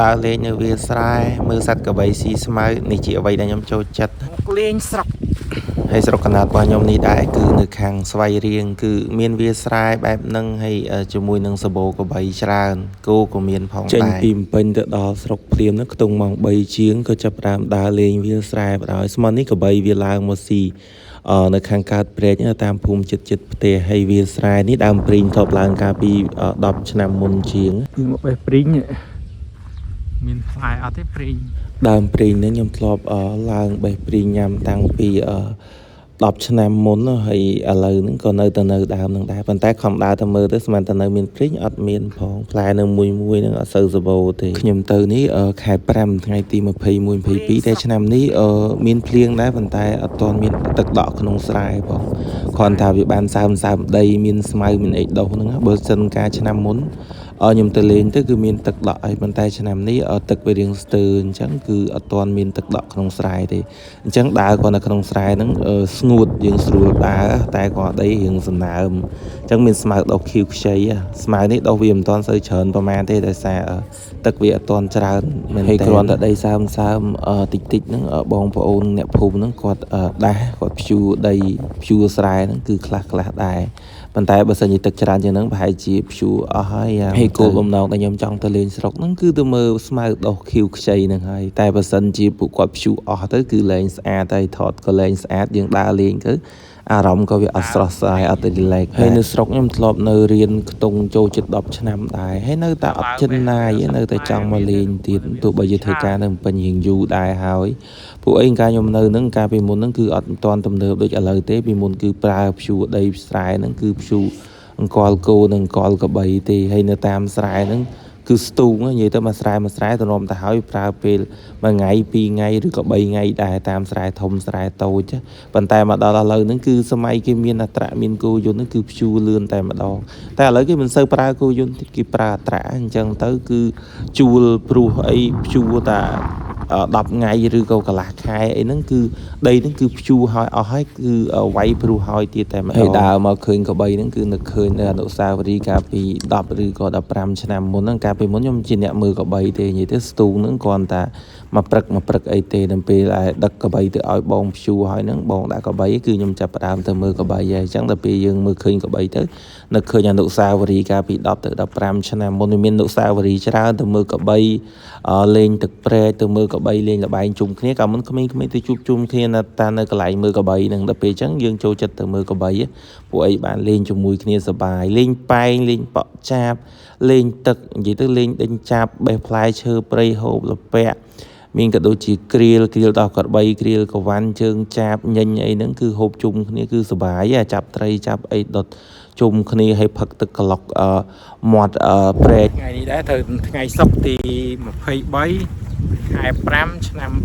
ដើរលេងនៅវាលស្រែមើលសត្វក្របីស៊ីស្មៅនេះជាអ្វីដែលខ្ញុំចូលចិត្តលេងស្រុកហើយស្រុកកណ្ដាលរបស់ខ្ញុំនេះដែរគឺនៅខាងស្វាយរៀងគឺមានវាលស្រែបែបហ្នឹងហើយជាមួយនឹងសបោក្របីច្រើនគោក៏មានផងដែរចេញពីភ្នំពេញទៅដល់ស្រុកភ្លាមហ្នឹងខ្ទង់ម៉ោង3ជាងក៏ចាប់ផ្ដើមដើរលេងវាលស្រែបណ្ដោយស្មោះនេះក្របីវាឡើងមកស៊ីនៅខាងកើតព្រែកតាមភូមិចិត្តផ្ទះហើយវាលស្រែនេះដើមព្រីងធ្លាប់ឡើងកាលពី10ឆ្នាំមុនជាងគឺមកបេះព្រីងមានផ្លែអត់ទេព្រីងដើមព្រីងនេះខ្ញុំធ្លាប់ឡើងបេះព្រីងញ៉ាំតាំងពី10ឆ្នាំមុនហើយឥឡូវហ្នឹងក៏នៅតែនៅដើមហ្នឹងដែរប៉ុន្តែខំដើរទៅមើលទៅស្មានតែនៅមានព្រីងអត់មានផងផ្លែនៅមួយហ្នឹងអត់សូវសបោទេខ្ញុំទៅនេះខែ5ថ្ងៃទី21 22តែឆ្នាំនេះមានភ្លៀងដែរប៉ុន្តែអត់ទាន់មានទឹកដក់ក្នុងស្រែផងគ្រាន់តែវាបានសើមដីមានស្មៅមានអីដុះហ្នឹងបើសិនកាលឆ្នាំមុនខ្ញុំទៅលេងទៅគឺមានទឹកដក់ហើយប៉ុន្តែឆ្នាំនេះទឹកវារៀងស្ទើរអញ្ចឹងគឺអត់ទាន់មានទឹកដក់ក្នុងស្រែទេអញ្ចឹងដើរគាត់នៅក្នុងស្រែហ្នឹងស្ងួតយើងស្រួលដើរតែគាត់ដីរៀងសំណើមអញ្ចឹងមានស្មៅដុះខៀវខ្ចីស្មៅនេះដុះវាមិនទាន់សូវច្រើនប្រហែលទេដោយសារទឹកវាអត់ទាន់ច្រើនមែនទេគ្រាន់តែដីសើមតិចហ្នឹងបងប្អូនអ្នកភូមិហ្នឹងគាត់ដាស់គាត់ភ្ជួរដីភ្ជួរស្រែហ្នឹងគឺខ្លះដែរប៉ុន្តែបើសិនជាទឹកច្រើនជាងហ្នឹងប្រហែលជាភ្ជួរអស់ហើយគោលបំណងដែលខ្ញុំចង់ទៅលេងស្រុកហ្នឹងគឺទៅមើលស្មៅដុះខៀវខ្ចីហ្នឹងហើយតែបើសិនជាពួកគាត់ភ្ជួរអស់ទៅគឺលែងស្អាតហើយថតក៏លែងស្អាតយើងដើរលេងទៅអារម្មណ៍ក៏វាអត់ស្រស់ស្រាយអត់ទៅរីឡែកហើយនៅស្រុកខ្ញុំធ្លាប់នៅរៀនខ្ទង់ចូលជិត10ឆ្នាំដែរហើយនៅតែអត់ចិនណាយនៅតែចង់មកលេងទៀតទោះបីជាធ្វើការនៅពេញរៀងយូរដែរហើយពួកអីកាលខ្ញុំនៅហ្នឹងកាលពីមុនហ្នឹងគឺអត់ទាន់ទំនើបដូចឥឡូវទេពីមុនគឺប្រើភ្ជួរដីស្រែហ្នឹងគឺភ្ជួរអង្កលគោនិងអង្កលក្របីទេហើយនៅតាមស្រែហ្នឹងគឺស្ទូងនិយាយទៅមួយស្រែទៅនាំទៅហើយប្រើពេល1ថ្ងៃ2ថ្ងៃឬក៏3ថ្ងៃដែរតាមស្រែធំស្រែតូចប៉ុន្តែមកដល់ឥឡូវហ្នឹងគឺសម័យគេមានអត្រាមានគោយន្តហ្នឹងគឺភ្ជួរលឿនតែម្ដងតែឥឡូវគេមិនសូវប្រើគោយន្តគេប្រើអត្រាអញ្ចឹងទៅគឺជួលព្រោះអីភ្ជួរតា10ថ្ងៃឬក៏កន្លះខែអីហ្នឹងគឺដីហ្នឹងគឺភ្ជួរហើយអស់ហើយគឺវាយព្រោះហើយទៀតតែម្ដងហើយដើរមកឃើញក្របីហ្នឹងគឺនឹកឃើញនៅអនុស្សាវរីយ៍កាលពី10ឬក៏15ឆ្នាំមុនហ្នឹងកាលពីមុនខ្ញុំជាអ្នកមើលក្របីទេនិយាយទៅស្ទូងហ្នឹងគ្រាន់តែមកព្រឹកអីទេដល់ពេលដឹកក្របីទៅឲ្យបងភ្ជួរហើយហ្នឹងបងដាក់ក្របីគឺខ្ញុំចាប់ផ្ដើមទៅមើលក្របីហើយអញ្ចឹងដល់ពេលយើងមើលឃើញក្របីទៅនឹកឃើញអនុស្សាវរីយ៍កាលពី10ទៅ15ឆ្នាំមុនមានអនុស្សាវរីយ៍ច្រើនទៅមើលក្របីលេងទឹកព្រែកទៅមើលក្របីលេងល្បែងជុំគ្នាកាលមុនក្មេងៗទៅជួបជុំគ្នានៅកន្លែងមើលក្របីហ្នឹងដល់ពេលអញ្ចឹងយើងចូលចិត្តទៅមើលក្របីពួកអីបានលេងជាមួយគ្នាសប្បាយលេងប៉ែងលេងប៉ក់ចាបលេងទឹកនិយាយទៅលេងដេញចាប់បេះផ្លែឈើព្រៃហូបលពាក់មានក៏ដូចជាគ្រៀលដោះក្របីគ្រៀលកវ៉ាន់ជើងចាបញញអីហ្នឹងគឺហូបជុំគ្នាគឺសប្បាយចាប់ត្រីចាប់អីដុតជុំគ្នាឲ្យផឹកទឹកក្លុកមាត់ព្រែកថ្ងៃនេះដែរទៅថ្ងៃសុក្រទី23ខែ5ឆ្នាំ2025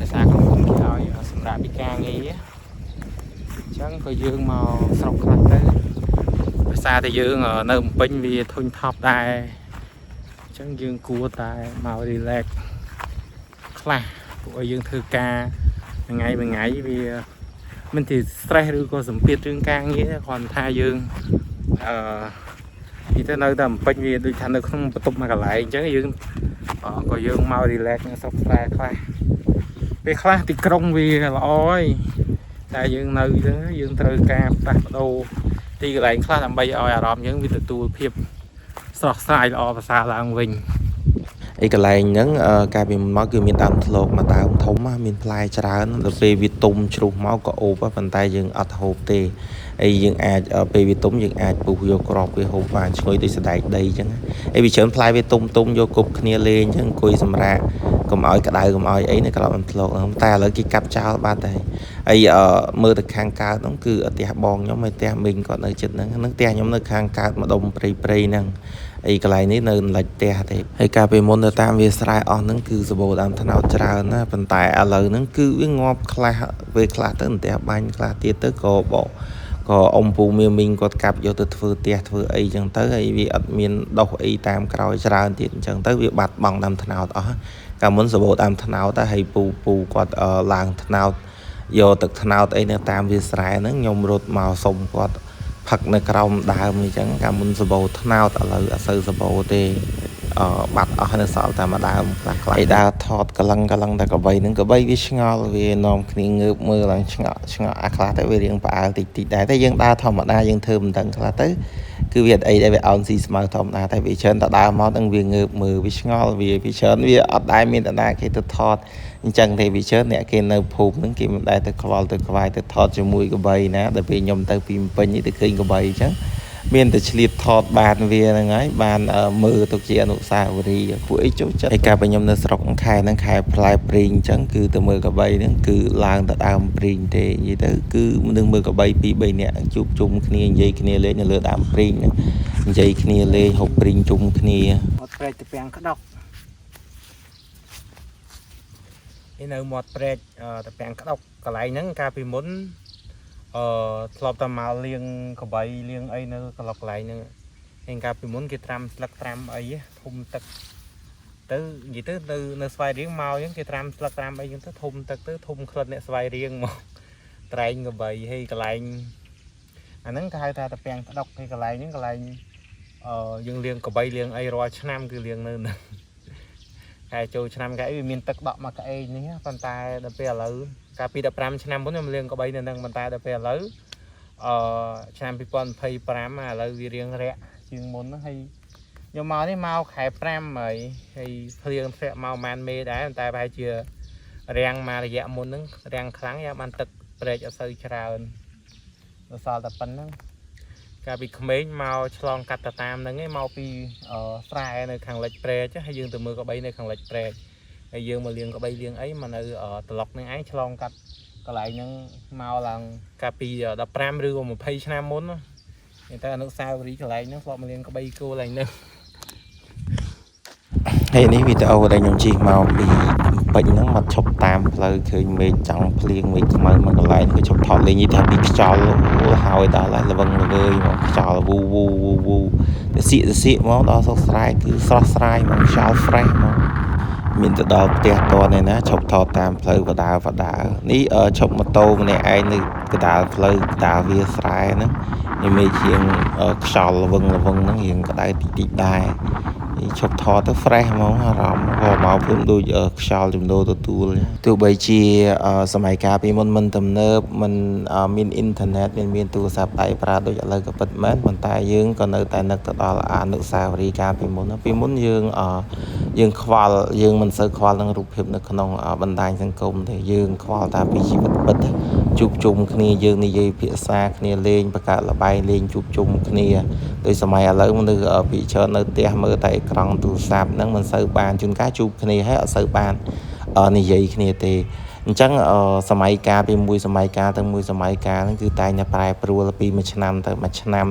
តែសារក្រុមគេឲ្យសម្រាប់ពីការងារអញ្ចឹងក៏យើងមកស្រុកខ្លះទៅភាសាតែយើងនៅភ្នំពេញវាធុញថប់ដែរអញ្ចឹងយើងគួរតែមក relax ខ្លះពួកឲ្យយើងធ្វើការមួយថ្ងៃវាមិនទី stress ឬក៏សម្ពាធរឿងការងារគ្រាន់ថាយើងនិយាយទៅនៅតែពេញវាដូចថានៅក្នុងបន្ទប់មួយកន្លែងអញ្ចឹងយើងក៏យើងមក relax នៅស្រុកស្រែខ្លះពេលខ្លះទីក្រុងវាល្អហើយតែយើងនៅទៅយើងត្រូវការផ្លាស់ប្ដូរទីកន្លែងខ្លះដើម្បីឲ្យអារម្មណ៍យើងវាទទួលភាពស្រស់ស្រាយល្អប្រសើរឡើងវិញឯកន្លែងហ្នឹងកាលពីមកគឺមានដើមធ្លកមួយដើមធំមានផ្លែច្រើនដល់ពេលវាទុំជ្រុះមកក៏អូបប៉ុន្តែយើងអត់ហូបទេហើយយើងអាចពេលវាទុំយើងអាចពុះយកក្របវាហូបបានឈ្ងុយដូចសណ្ដែកដីអញ្ចឹងហើយវាច្រើនផ្លែវាទុំយកគប់គ្នាលេងអញ្ចឹងអង្គុយសម្រាកកុំឲ្យក្តៅកុំឲ្យអីនៅក្របដើមធ្លកហ្នឹងតែឥឡូវគេកាប់ចោលបាត់ហើយហើយមើលទៅខាងកើតហ្នឹងគឺផ្ទះបងខ្ញុំហើយផ្ទះមីងគាត់នៅជិតហ្នឹងផ្ទះខ្ញុំនៅខាងកើតម្ដុំព្រៃហ្នឹងអីកន្លែងនេះនៅលិចផ្ទះទេហើយកាលពីមុននៅតាមវាស្រែអស់ហ្នឹងគឺសម្បូរដើមត្នោតច្រើនណាប៉ុន្តែឥឡូវហ្នឹងគឺវាងាប់ខ្លះពេលខ្លះទៅផ្ទះបាញ់ខ្លះទៀតទៅក៏អ៊ំពូមីមីងគាត់កាប់យកទៅធ្វើផ្ទះធ្វើអីចឹងទៅហើយវាអត់មានដុះអីតាមក្រោយច្រើនទៀតអញ្ចឹងទៅវាបាត់បង់ដើមត្នោតអស់កាលមុនសម្បូរដើមត្នោតហើយពូគាត់ឡើងត្នោតយកទឹកត្នោតអីនៅតាមវាស្រែហ្នឹងខ្ញុំរត់មកសុំគាត់ ផឹកនៅក្រោមដើមអញ្ចឹងកាលមុនសបោថ្នោតឥឡូវអត់សូវសបោទេបាត់អស់នៅសល់តែមួយដើមខ្លះៗឯដើរថតកលឹងតែកបីហ្នឹងកបីវាឆ្ងល់វានាំគ្នាងើបមើលឡើងឆ្ងល់អាខ្លះទៅវារៀងផ្អើលតិចដែរតែយើងដើរធម្មតាយើងធ្វើមិនដឹងខ្លះទៅគឺវាអត់អីដែរវាអោនស៊ីស្មៅធម្មតាតែវាច្រើនតែដើរមកនឹងវាងើបមើលវាឆ្ងល់វាច្រើនវាអត់ដែរមានតាណាគេទៅថតអញ្ចឹងទេវាច្រើនអ្នកគេនៅភូមិហ្នឹងគេមិនដែរទៅខ្វល់ទៅខ្វាយទៅថតជាមួយកបីណាដល់ពេលខ្ញុំទៅពីពេញនេះទៅឃើញកបីអញ្ចឹងមានតែឆ្លៀតថតបានវាហ្នឹងហើយបានមើលទុកជាអនុស្សាវរីយ៍ពួកអីចូលចិត្តហើយកាលពេលខ្ញុំនៅស្រុកខែហ្នឹងខែផ្លែព្រីងអញ្ចឹងគឺទៅមើលកបីហ្នឹងគឺឡើងទៅដើមព្រីងទេនិយាយទៅគឺនឹងមើលកបី2 3នាក់ជួបជុំគ្នានិយាយគ្នាលេងនៅលើដើមព្រីងហ្នឹងនិយាយគ្នាលេងហូបព្រីងជុំគ្នាមាត់ព្រែកទៅពាំងក្តុកនេះនៅមាត់ព្រែកទៅពាំងក្តុកកន្លែងហ្នឹងកាលពីមុនធ្លាប់តែមកលៀងកបីលៀងអីនៅកន្លែងហ្នឹងឯងកាលពីមុនគេត្រាំស្លឹកត្រាំអីធំទឹកទៅនិយាយទៅនៅស្វាយរៀងមកអញ្ចឹងគេត្រាំស្លឹកត្រាំអីអញ្ចឹងទៅធំទឹកទៅធំក្លិនអ្នកស្វាយរៀងមកត្រែងកបីហើយកន្លែងអាហ្នឹងគេហៅថាតាពាំងក្តុកហើយកន្លែងហ្នឹងកន្លែងយើងលៀងកបីលៀងអីរាល់ឆ្នាំគឺលៀងនៅហ្នឹងតែចូលឆ្នាំកែវាមានទឹកដក់មកកែនេះប៉ុន្តែដល់ពេលឥឡូវកាលពី15ឆ្នាំមុនខ្ញុំលៀងកបីនៅហ្នឹងប៉ុន្តែដល់ពេលឥឡូវឆ្នាំ2025ឥឡូវវារៀងរាក់ជាងមុនហើយខ្ញុំមកនេះមកខែ5ហើយភ្លៀងធ្លាក់មកម៉ានមេដែរតែប្រហែលជារាំងមករយៈមុនហ្នឹងរាំងខ្លាំងយ៉ាងបានទឹកព្រែកអត់សូវច្រើនដល់សល់តែប៉ុណ្្នឹងកាលពីក្មេងមកឆ្លងកាត់ទៅតាមហ្នឹងឯងមកពីស្រែនៅខាងលិចព្រែកហើយយើងទៅមើលកបីនៅខាងលិចព្រែកហើយយើងមកលៀងកបីលៀងអីមកនៅត្រឡុកហ្នឹងឯងឆ្លងកាត់កន្លែងហ្នឹងមកឡើងកាលពី15ឬក៏20ឆ្នាំមុនតែអនុស្សាវរីយ៍កន្លែងហ្នឹងធ្លាប់មកលៀងកបីគោកន្លែងហ្នឹងហើយនេះវីដេអូដែលខ្ញុំជិះមកពីពេញហ្នឹងមកឈប់តាមផ្លូវឃើញមេឃចង់ភ្លៀងមេឃខ្មៅមកកន្លែងគឺឈប់ថតលេងនិយាយថាពីខ្យល់ហើយដល់ហើយល្វឹងល្វើយមកខ្យល់វូទៅសៀកមកដល់ស្រុកស្រែគឺស្រស់ស្រាយមកខ្យល់ fresh មកមានទៅដល់ផ្ទះតនេះណាឈប់ថតតាមផ្លូវបដានេះឈប់ម៉ូតូម្នាក់ឯងនៅកណ្ដាលផ្លូវកណ្ដាលវាស្រែហ្នឹងនេះមេឃជាងខ្យល់ល្វឹងហ្នឹងរៀងក្តៅតិចដែរឈប់ថតទៅ fresh ហ្មងអារម្មណ៍មកព្រមដូចខ្យល់ជំនោរទទួលទោះបីជាសម័យកាលពីមុនមិនទំនើបមិនមានអ៊ីនធឺណិតមានទូរស័ព្ទដៃប្រើដូចឥឡូវក៏ពិតមែនប៉ុន្តែយើងក៏នៅតែនឹកទៅដល់អនុស្សាវរីយ៍កាលពីមុនយើងខ្វល់យើងមិនសូវខ្វល់នឹងរូបភាពនៅក្នុងបណ្ដាញសង្គមទេយើងខ្វល់តែពីជីវិតពិតជួបជុំគ្នាយើងនិយាយភាសាគ្នាលេងបង្កើតល្បែងលេងជួបជុំគ្នាដោយសម័យឥឡូវមនុស្សពីច្រើននៅផ្ទះមើលតែអេក្រង់ទូរស័ព្ទហ្នឹងមិនសូវបានជួនកាលជួបគ្នាហើយអត់សូវបាននិយាយគ្នាទេអញ្ចឹងសម័យកាលពីមួយសម័យកាលទៅមួយសម័យកាលហ្នឹងគឺតែងតែប្រែប្រួលពីមួយឆ្នាំទៅមួយឆ្នាំ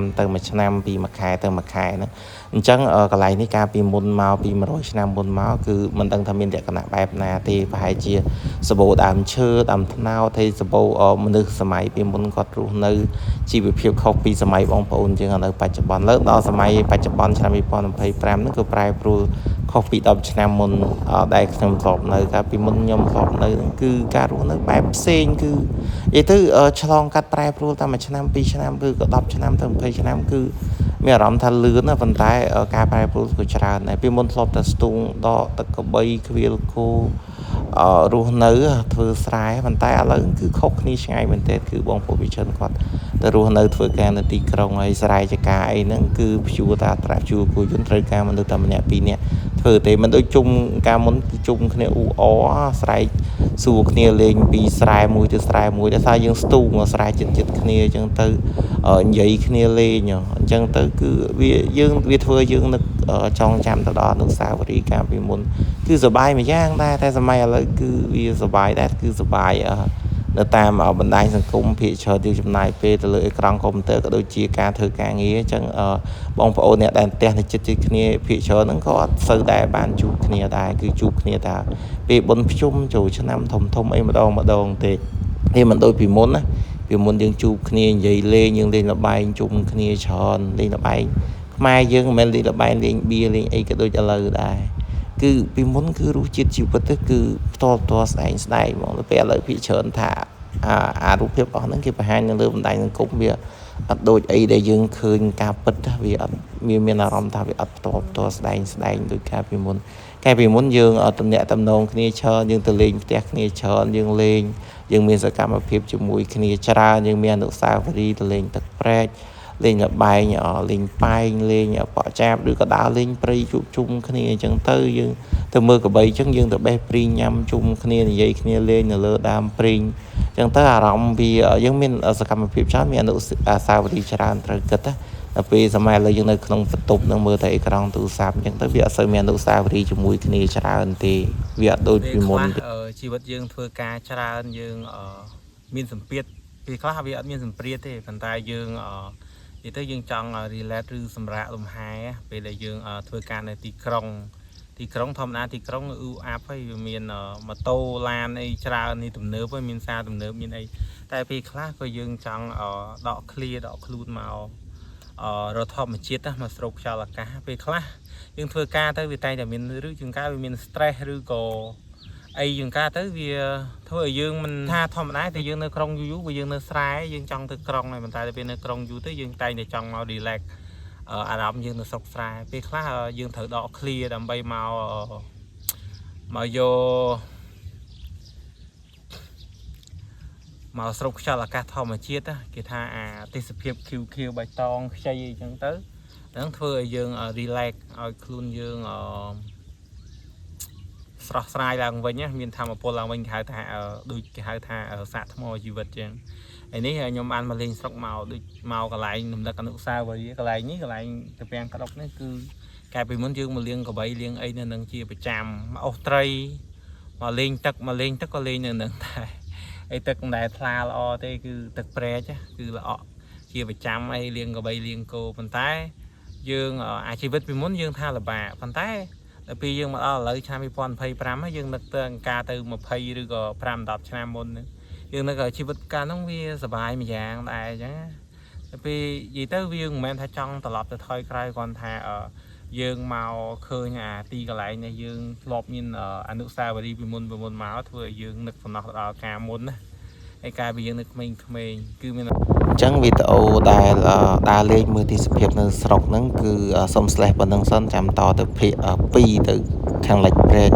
ពីមួយខែទៅមួយខែហ្នឹងអញ្ចឹងកន្លែងនេះកាលពីមុនមកពី100ឆ្នាំមុនមកគឺមិនដឹងថាមានលក្ខណៈបែបណាទេប្រហែលជាសបោដើមឈើដើមត្នោតហើយសបោមនុស្សសម័យពីមុនគាត់រស់នៅជីវភាពខុសពីសម័យបងប្អូនជាងនៅបច្ចុប្បន្នលើដល់សម័យបច្ចុប្បន្នឆ្នាំ2025ហ្នឹងគឺប្រែប្រួលខុសពី10ឆ្នាំមុនដែលខ្ញុំធ្លាប់នៅកាលពីមុនខ្ញុំធ្លាប់នៅគឺការរស់នៅបែបផ្សេងគឺនិយាយទៅឆ្លងកាត់ប្រែប្រួលតែ1ឆ្នាំ2ឆ្នាំឬក៏10ឆ្នាំទៅ20ឆ្នាំគឺមានអារម្មណ៍ថាលឿនណាប៉ុន្តែការប្រែប្រួលក៏ច្រើនដែរពីមុនធ្លាប់តែស្ទូងដកទឹកកបីខ្វៀលគោរស់នៅធ្វើស្រែប៉ុន្តែឥឡូវគឺខុសគ្នាឆ្ងាយមែនទែនគឺបងប្អូនវិជនគាត់ទៅរស់នៅធ្វើការនៅទីក្រុងហើយស្រែចកាអីហ្នឹងគឺព្យួរតាត្រាព្យួរគួយយន្តត្រូវការមនុស្សតែម្នាក់ពីរនាក់ធ្វើទេមិនដូចជុំការមុនគឺជុំគ្នាអ៊ូអស្រែកសួរគ្នាលេងពីស្រែមួយទៅស្រែមួយតែថាយើងស្ទូងស្រែចិត្តគ្នាអញ្ចឹងទៅនិយាយគ្នាលេងអញ្ចឹងទៅគឺវាធ្វើយើងនឹកចងចាំទៅដល់អនុស្សាវរីយ៍កាលពីមុនគឺសប្បាយមួយយ៉ាងដែរតែសម័យឥឡូវគឺវាសប្បាយដែរគឺសប្បាយនៅតាមបណ្ដាញសង្គមភាគច្រើនយើងចំណាយពេលទៅលើអេក្រង់កុំព្យូទ័រក៏ដូចជាការធ្វើការងារអញ្ចឹងបងប្អូនអ្នកដែលផ្ទះនៅជិតគ្នាភាគច្រើនហ្នឹងក៏អត់សូវដែរបានជួបគ្នាដែរគឺជួបគ្នាថាពេលបុណ្យភ្ជុំចូលឆ្នាំធំអីម្ដងទេនេះមិនដូចពីមុនណាពីមុនយើងជួបគ្នានិយាយលេងយើងលេងល្បែងជុំគ្នាច្រើនលេងល្បែងខ្មែរយើងមិនមែនលេងល្បែងលេងបៀលេងអីក៏ដូចឥឡូវដែរគឺពីមុនគឺរសជាតិជីវិតទៅគឺផ្ទាល់ស្ដែងហ្មងទៅពេលឥឡូវភាគច្រើនថាអារូបភាពអស់ហ្នឹងគេបង្ហាញនៅលើបណ្ដាញសង្គមវា អត់ដូចអីដែលយើងឃើញការពិតវាអត់មានអារម្មណ៍ថាវាអត់តស្ដែងដូចកាលពីមុនយើងតំណាក់តំណងគ្នាច្រើនយើងទៅលេងផ្ទះគ្នាច្រើនយើងលេងយើងមានសកម្មភាពជាមួយគ្នាច្រើនយើងមានអនុស្សាវរីយ៍ទៅលេងទឹកព្រែកលេងលបែងលេងប៉ែងលេងបកចាបឬក៏ដើរលេងព្រៃជួបជុំគ្នាអញ្ចឹងទៅយើងទៅមើលកបីអញ្ចឹងយើងទៅបេះព្រីងញ៉ាំជុំគ្នានិយាយគ្នាលេងនៅលើដើមព្រីងអញ្ចឹងទៅអារម្មណ៍វាយើងមានសកម្មភាពច្រើនមានអនុស្សាវរីយ៍ច្រើនត្រូវគិតណាដល់ពេលសម័យឥឡូវយើងនៅក្នុងបន្ទប់នឹងមើលតែអេក្រង់ទូរស័ព្ទអញ្ចឹងទៅវាអត់សូវមានអនុស្សាវរីយ៍ជាមួយគ្នាច្រើនទេវាអត់ដូចពីមុនទេជីវិតយើងធ្វើការច្រើនយើងមានសម្ពាធពេលខ្លះវាអត់មានសម្ពាធទេប៉ុន្តែយើងនិយាយទៅយើងចង់ relax ឬសម្រាកលំហែពេលដែលយើងធ្វើការនៅទីក្រុងធម្មតាទីក្រុងអ៊ូអាប់ហើយវាមានម៉ូតូឡានអីច្រើននេះទំនើបហើយមានសារទំនើបមានអីតែពេលខ្លះក៏យើងចង់ដកខ្លួនមករកធម្មជាតិមកស្រូបខ្យល់អាកាសពេលខ្លះយើងធ្វើការទៅវាតែងតែមានឬជាងការវាមាន stress ឬក៏អីជាងការទៅវាធ្វើឲ្យយើងមិនថាធម្មតាតែយើងនៅក្រុងយូរបើយើងនៅស្រែយើងចង់ទៅក្រុងហើយប៉ុន្តែពេលនៅក្រុងយូរទៅយើងតែងតែចង់មក relax អារម្មណ៍យើងនៅស្រុកស្រែពេលខ្លះយើងត្រូវដកឃ្លាដើម្បីមកស្រូបខ្យល់អាកាសធម្មជាតិគេថាអាទេសភាពខៀវបៃតងខ្ចីអីចឹងទៅហ្នឹងធ្វើឲ្យយើង relax ឲ្យខ្លួនយើងស្រស់ស្រាយឡើងវិញមានធម៌ពលឡើងវិញគេហៅថាដូចគេហៅថាសាកថ្មជីវិតចឹងឯនេះខ្ញុំបានមកលេងស្រុកមកដូចមកកន្លែងរំលឹកអនុស្សាវរីយ៍កន្លែងនេះកន្លែងតាពាំងក្តុកនេះគឺកាលពីមុនយើងមកលេងកបីលេងអីនៅនឹងជាប្រចាំមកអូសត្រីមកលេងទឹកក៏លេងនៅនឹងដែរអីទឹកមិនដែលថ្លាល្អទេគឺទឹកព្រែកគឺល្អជាប្រចាំអីលេងកបីលេងគោប៉ុន្តែយើងអាជីវិតពីមុនយើងថាលំបាកប៉ុន្តែដល់ពេលយើងមកដល់ឥឡូវឆ្នាំ2025ហើយយើងនឹកទៅការទៅ20ឬក៏5-10ឆ្នាំមុនហ្នឹងយើងនឹកជីវិតកាលហ្នឹងវាសុបាយមួយយ៉ាងដែរអញ្ចឹងដល់ពេលនិយាយទៅវាមិនមែនថាចង់ត្រឡប់ទៅថយក្រោយគ្រាន់ថាយើងមកឃើញអាទីកន្លែងនេះយើងធ្លាប់មានអនុស្សាវរីយ៍ពីមុនមកធ្វើឲ្យយើងនឹកសំណោះដល់ការមុនណាហើយកាលពីយើងនៅក្មេងៗគឺមានអញ្ចឹងវីដេអូដែលដើរលេងមើលទេសភាពនៅស្រុកហ្នឹងគឺសុំ slash ប៉ុណ្្នឹងសិនចាំតទៅភាគ2ទៅខាងលិចព្រែក